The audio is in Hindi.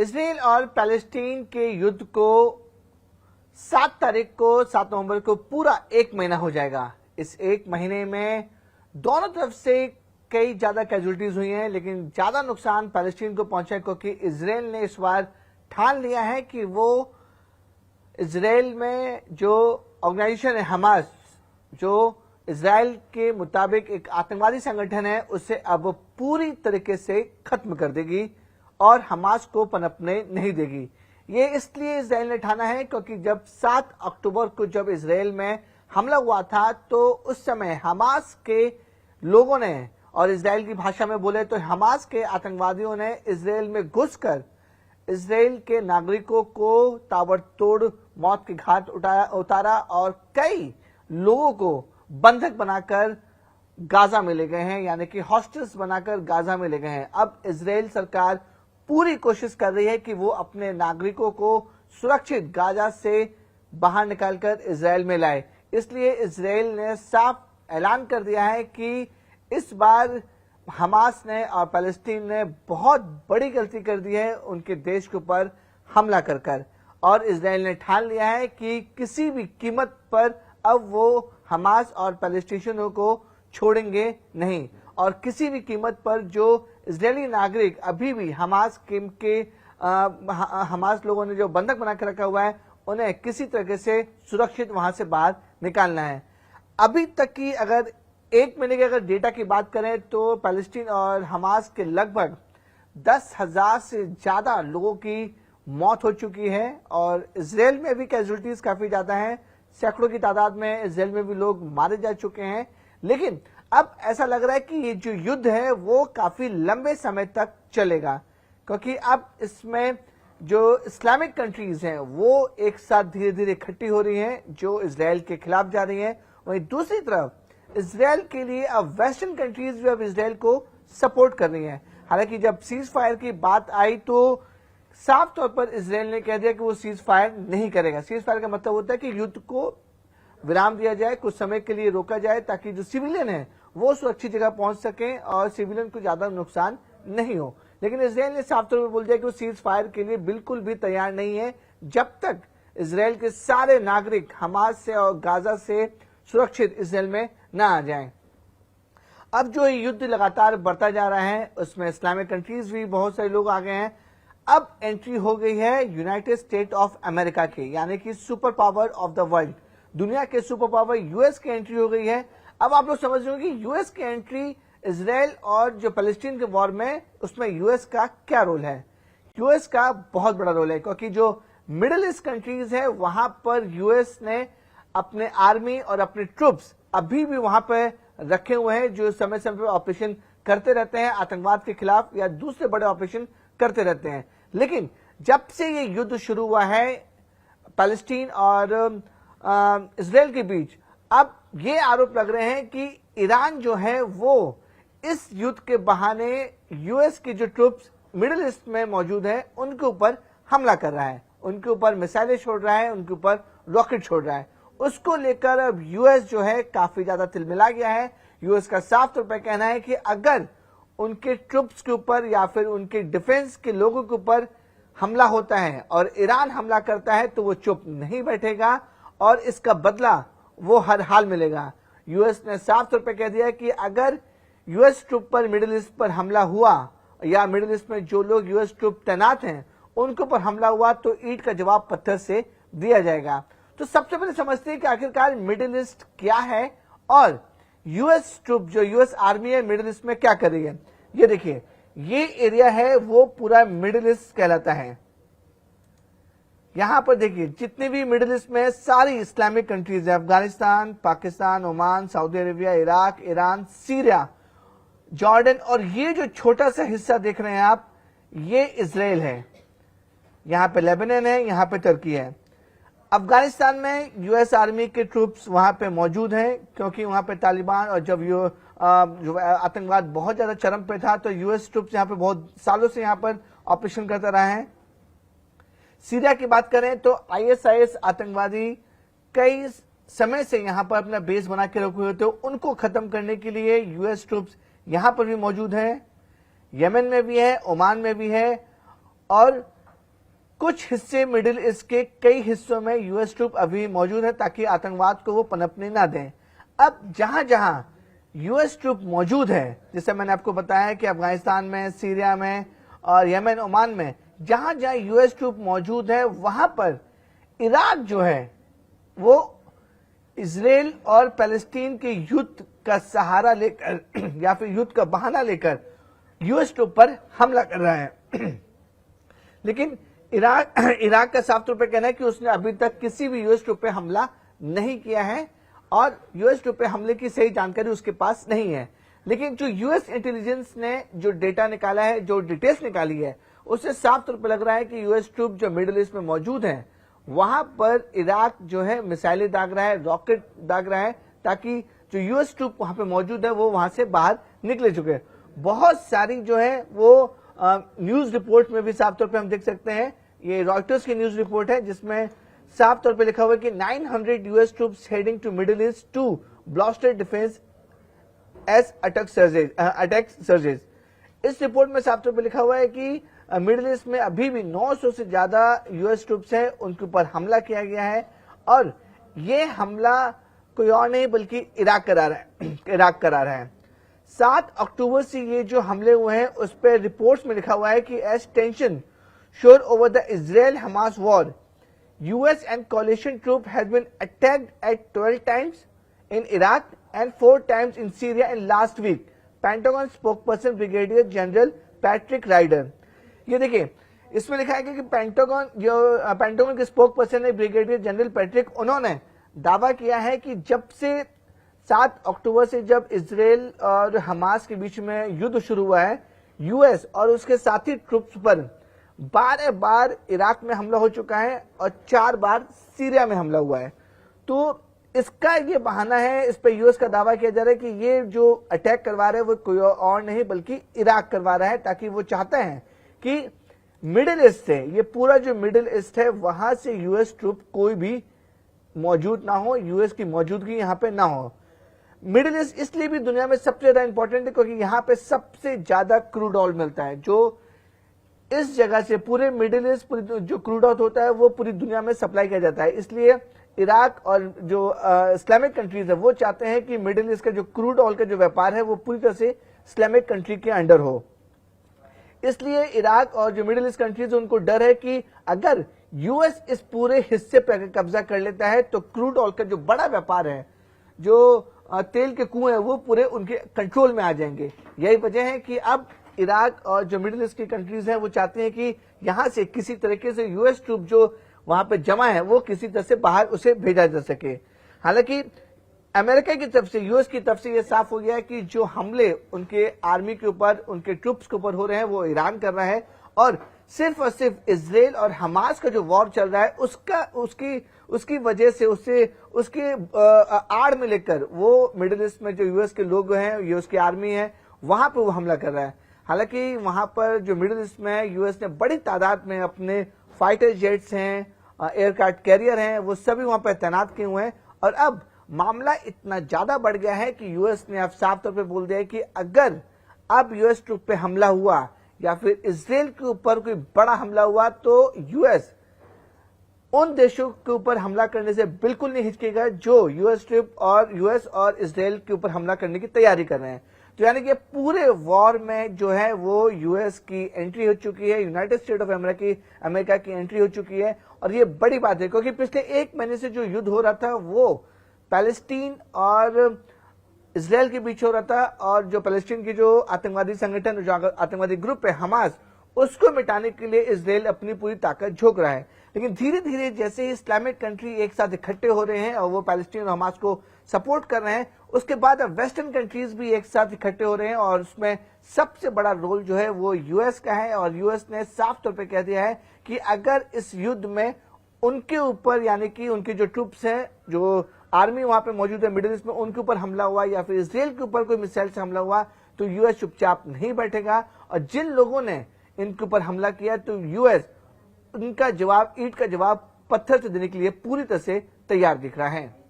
इसराइल और पैलेस्टीन के युद्ध को 7 नवंबर को पूरा 1 महीना हो जाएगा। इस 1 महीने में दोनों तरफ से कई ज्यादा कैजुअलिटीज हुई हैं, लेकिन ज्यादा नुकसान पैलेस्टीन को पहुंचा है क्योंकि इसराइल ने इस बार ठान लिया है कि वो इसराइल में जो ऑर्गेनाइजेशन है हमास, जो इसराइल के मुताबिक एक आतंकवादी संगठन है, उसे अब पूरी तरीके से खत्म कर देगी और हमास को पनपने नहीं देगी। ये इसलिए इसराइल ने ठाना है क्योंकि जब 7 अक्टूबर को जब इसराइल में हमला हुआ था तो उस समय हमास के लोगों ने, और इसराइल की भाषा में बोले तो हमास के आतंकवादियों ने इसराइल में घुसकर इसराइल के नागरिकों को ताबड़तोड़ मौत के घाट उतारा और कई लोगों को बंधक बनाकर गाजा में ले गए हैं, यानी कि हॉस्टेल्स बनाकर गाजा में ले गए हैं। अब इसराइल सरकार पूरी कोशिश कर रही है कि वो अपने नागरिकों को सुरक्षित गाजा से बाहर निकालकर इसराइल में लाए। इसलिए इसराइल ने साफ ऐलान कर दिया है कि इस बार हमास ने और पैलेस्टीन ने बहुत बड़ी गलती कर दी है उनके देश के ऊपर हमला कर और इसराइल ने ठान लिया है कि किसी भी कीमत पर अब वो हमास और पैलेस्टीनियों को छोड़ेंगे नहीं, और किसी भी कीमत पर जो इजरायली नागरिक अभी भी हमास लोगों ने जो बंधक बना के रखा हुआ है, उन्हें किसी तरह से सुरक्षित वहां से बाहर निकालना है। अभी तक की अगर 1 महीने के अगर डेटा की बात करें तो पैलेस्टीन और हमास के लगभग 10,000 से ज्यादा लोगों की मौत हो चुकी है और इसराइल में भी कैजुअलिटीज काफी ज्यादा हैं। सैकड़ों की तादाद में इसराइल में भी लोग मारे जा चुके हैं। लेकिन अब ऐसा लग रहा है कि ये जो युद्ध है वो काफी लंबे समय तक चलेगा, क्योंकि अब इसमें जो इस्लामिक कंट्रीज हैं वो एक साथ धीरे धीरे इकट्ठी हो रही हैं जो इसराइल के खिलाफ जा रही हैं। वहीं दूसरी तरफ इसराइल के लिए अब वेस्टर्न कंट्रीज भी अब इसराइल को सपोर्ट कर रही हैं। हालांकि जब सीज फायर की बात आई तो साफ तौर पर इसराइल ने कह दिया कि वो सीज फायर नहीं करेगा। सीज फायर का मतलब होता है कि युद्ध को विराम दिया जाए, कुछ समय के लिए रोका जाए ताकि जो सिविलियन है वो सुरक्षित जगह पहुंच सकें और सिविलियन को ज्यादा नुकसान नहीं हो। लेकिन इसराइल ने साफ तौर पर बोल दिया कि वो सीज फायर के लिए बिल्कुल भी तैयार नहीं है जब तक इसराइल के सारे नागरिक हमास से और गाजा से सुरक्षित इसराइल में न आ जाएं। अब जो युद्ध लगातार बढ़ता जा रहा है उसमें इस्लामिक कंट्रीज भी बहुत सारे लोग आ गए हैं। अब एंट्री हो गई है यूनाइटेड स्टेट ऑफ अमेरिका के, यानी कि super power of the world, दुनिया के सुपर पावर यूएस की एंट्री हो गई है। अब आप लोग समझ रहे हो कि यूएस की एंट्री इसराइल और जो पैलेस्टीन के वॉर में उसमें यूएस का क्या रोल है। यूएस का बहुत बड़ा रोल है क्योंकि जो मिडिल ईस्ट कंट्रीज है वहां पर यूएस ने अपने आर्मी और अपने ट्रूप्स अभी भी वहां पर रखे हुए हैं जो समय समय पर ऑपरेशन करते रहते हैं, आतंकवाद के खिलाफ या दूसरे बड़े ऑपरेशन करते रहते हैं। लेकिन जब से ये युद्ध शुरू हुआ है पैलेस्टीन और इसराइल के बीच, अब ये आरोप लग रहे हैं कि ईरान जो है वो इस युद्ध के बहाने यूएस की जो ट्रूप्स मिडिल ईस्ट में मौजूद है उनके ऊपर हमला कर रहा है, उनके ऊपर मिसाइलें छोड़ रहा है, उनके ऊपर रॉकेट छोड़ रहा है। उसको लेकर अब यूएस जो है काफी ज्यादा तिलमिला गया है। यूएस का साफ तौर पर कहना है कि अगर उनके ट्रूप्स के ऊपर या फिर उनके डिफेंस के लोगों के ऊपर हमला होता है और ईरान हमला करता है तो वो चुप नहीं बैठेगा और इसका बदला वो हर हाल मिलेगा। यूएस ने साफ तौर पर कह दिया कि अगर यूएस ट्रूप पर मिडिल ईस्ट पर हमला हुआ या मिडिल ईस्ट में जो लोग यूएस ट्रूप तैनात हैं उनके ऊपर हमला हुआ तो ईंट का जवाब पत्थर से दिया जाएगा। तो सबसे पहले समझते हैं कि आखिरकार मिडिल ईस्ट क्या है और यूएस ट्रूप जो यूएस आर्मी है मिडिल ईस्ट में क्या कर रही है। ये देखिए, ये एरिया है वो पूरा मिडिल ईस्ट कहलाता है। यहां पर देखिए जितने भी मिडिल ईस्ट में सारी इस्लामिक कंट्रीज है, Afghanistan, Pakistan, Oman, Saudi Arabia, Iraq, Iran, Syria, Jordan, और ये जो छोटा सा हिस्सा देख रहे हैं आप ये इसराइल है। यहां पे लेबनान है, यहां पे तुर्की है। अफगानिस्तान में यूएस आर्मी के ट्रूप्स वहां पे मौजूद हैं क्योंकि वहां पे तालिबान और जब जो आतंकवाद बहुत ज्यादा चरम पे था तो यूएस ट्रूप्स यहां पे बहुत सालों से यहां पर ऑपरेशन करते रहे हैं। सीरिया की बात करें तो आईएसआईएस आतंकवादी कई समय से यहां पर अपना बेस बना के रखे हुए थे, उनको खत्म करने के लिए यूएस ट्रूप्स यहां पर भी मौजूद हैं। यमन में भी है, ओमान में भी है और कुछ हिस्से मिडिल ईस्ट के कई हिस्सों में यूएस ट्रूप अभी मौजूद है ताकि आतंकवाद को वो पनपने ना दें। अब जहां जहां यूएस ट्रूप मौजूद है, जैसे मैंने आपको बताया कि अफगानिस्तान में, सीरिया में और यमन, ओमान में, जहां जहां यूएस ट्रूप मौजूद है वहां पर इराक जो है वो इजराइल और पैलेस्टीन के युद्ध का सहारा लेकर या फिर युद्ध का बहाना लेकर यूएस ट्रूप पर हमला कर रहा है। लेकिन इराक का साफ तौर पर कहना है कि उसने अभी तक किसी भी यूएस ट्रूप पे हमला नहीं किया है और यूएस ट्रूप पे हमले की सही जानकारी उसके पास नहीं है। लेकिन जो यूएस इंटेलिजेंस ने जो डेटा निकाला है, जो डिटेल्स निकाली है, उससे साफ तौर पर लग रहा है कि यूएस ट्रूप जो मिडिल ईस्ट में मौजूद है वहां पर इराक जो है मिसाइलें दाग रहा है, रॉकेट दाग रहा है, ताकि जो यूएस ट्रूप वहां पे मौजूद है वो वहां से बाहर निकले चुके हैं। बहुत सारी जो है वो न्यूज रिपोर्ट में भी साफ तौर पे हम देख सकते हैं, ये रॉयटर्स की न्यूज रिपोर्ट है जिसमें साफ तौर पे लिखा हुआ है कि 900 US troops heading to Middle East to bolster defence as attack surges. इस रिपोर्ट में साफ तौर पे लिखा हुआ है कि मिडिल ईस्ट में अभी भी 900 से ज्यादा यूएस ट्रूप्स हैं, उनके ऊपर हमला किया गया है और ये हमला कोई और नहीं बल्कि इराक करा रहा है। 7 अक्टूबर से ये जो हमले हुए हैं उस पर रिपोर्ट्स में लिखा हुआ है कि एज टेंशन शोर over the Israel Hamas war, US and coalition troops have been attacked at 12 times in Iraq and 4 times in Syria in last week. Pentagon spokesperson Brigadier General Patrick Ryder। ये देखिए इसमें लिखा है कि पेंटागन के स्पोक पर्सन है ब्रिगेडियर जनरल पैट्रिक, उन्होंने दावा किया है कि जब से 7 अक्टूबर से जब इजराइल और हमास के बीच में युद्ध शुरू हुआ है, यूएस और उसके साथी ट्रूप्स पर 12 बार इराक में हमला हो चुका है और 4 बार सीरिया में हमला हुआ है। तो इसका ये बहाना है, इस पर यूएस का दावा किया जा रहा है कि ये जो अटैक करवा रहे हैं वो कोई और नहीं बल्कि इराक करवा रहा है, ताकि वो चाहते हैं कि मिडिल ईस्ट से, ये पूरा जो मिडिल ईस्ट है वहां से यूएस ट्रूप कोई भी मौजूद ना हो, यूएस की मौजूदगी यहां पे ना हो। मिडिल ईस्ट इसलिए भी दुनिया में सबसे ज्यादा इंपॉर्टेंट है क्योंकि यहां पे सबसे ज्यादा क्रूड ऑयल मिलता है, जो इस जगह से पूरे मिडिल ईस्ट जो क्रूड ऑयल होता है वो पूरी दुनिया में सप्लाई किया जाता है। इसलिए इराक और जो इस्लामिक कंट्रीज है वो चाहते हैं कि मिडिल ईस्ट का जो क्रूड ऑयल का जो व्यापार है वो पूरी तरह से इस्लामिक कंट्री के अंडर हो। इसलिए इराक और जो मिडिल ईस्ट कंट्रीज उनको डर है कि अगर यूएस इस पूरे हिस्से पर कब्जा कर लेता है तो क्रूड ऑयल का जो बड़ा व्यापार है, जो तेल के कुएं हैं, वो पूरे उनके कंट्रोल में आ जाएंगे। यही वजह है कि अब इराक और जो मिडिल ईस्ट की कंट्रीज हैं वो चाहते हैं कि यहां से किसी तरीके से यूएस ट्रूप जो वहां पे जमा है वो किसी तरह से बाहर उसे भेजा जा सके। हालांकि अमेरिका की तरफ से, यूएस की तरफ से ये साफ हो गया है कि जो हमले उनके आर्मी के ऊपर, उनके ट्रूप्स के ऊपर हो रहे हैं वो ईरान कर रहा है और सिर्फ इजराइल और हमास का जो वॉर चल रहा है उसकी वजह से उसके आड़ में लेकर वो मिडिल ईस्ट में जो यूएस के लोग हैं, यूएस की आर्मी है, वहां पर वो हमला कर रहा है। हालांकि वहां पर जो मिडिल ईस्ट में यूएस ने बड़ी तादाद में अपने फाइटर जेट्स हैं, एयरक्राफ्ट कैरियर हैं, वो सभी वहां पर तैनात किए हुए हैं और अब मामला इतना ज्यादा बढ़ गया है कि यूएस ने अब साफ तौर पे बोल दिया है कि अगर अब यूएस ट्रूप पे हमला हुआ या फिर इजराइल के ऊपर कोई बड़ा हमला हुआ तो यूएस उन देशों के ऊपर हमला करने से बिल्कुल नहीं हिचकेगा जो यूएस और इजराइल के ऊपर हमला करने की तैयारी कर रहे हैं। तो यानी कि पूरे वॉर में जो है वो यूएस की एंट्री हो चुकी है, यूनाइटेड स्टेट ऑफ अमेरिका की एंट्री हो चुकी है और ये बड़ी बात है क्योंकि पिछले 1 महीने से जो युद्ध हो रहा था वो पैलेस्टीन और इजराइल के बीच हो रहा था और जो पैलेस्टीन की जो आतंकवादी संगठन, जो आतंकवादी ग्रुप है हमास, उसको मिटाने के लिए इजराइल अपनी पूरी ताकत झोंक रहा है। लेकिन धीरे धीरे जैसे ही इस्लामिक कंट्री एक साथ इकट्ठे हो रहे हैं और वो पैलेस्टीन और हमास को सपोर्ट कर रहे हैं, उसके बाद अब वेस्टर्न कंट्रीज भी एक साथ इकट्ठे हो रहे हैं और उसमें सबसे बड़ा रोल जो है वो यूएस का है और यूएस ने साफ तौर पे कह दिया है कि अगर इस युद्ध में उनके ऊपर, यानी कि उनके जो ट्रूप्स हैं, जो आर्मी वहां पे मौजूद है मिडिल ईस्ट में, उनके ऊपर हमला हुआ या फिर इजराइल के ऊपर कोई मिसाइल से हमला हुआ तो यूएस चुपचाप नहीं बैठेगा और जिन लोगों ने इनके ऊपर हमला किया तो यूएस उनका जवाब, ईंट का जवाब पत्थर से देने के लिए पूरी तरह से तैयार दिख रहा है।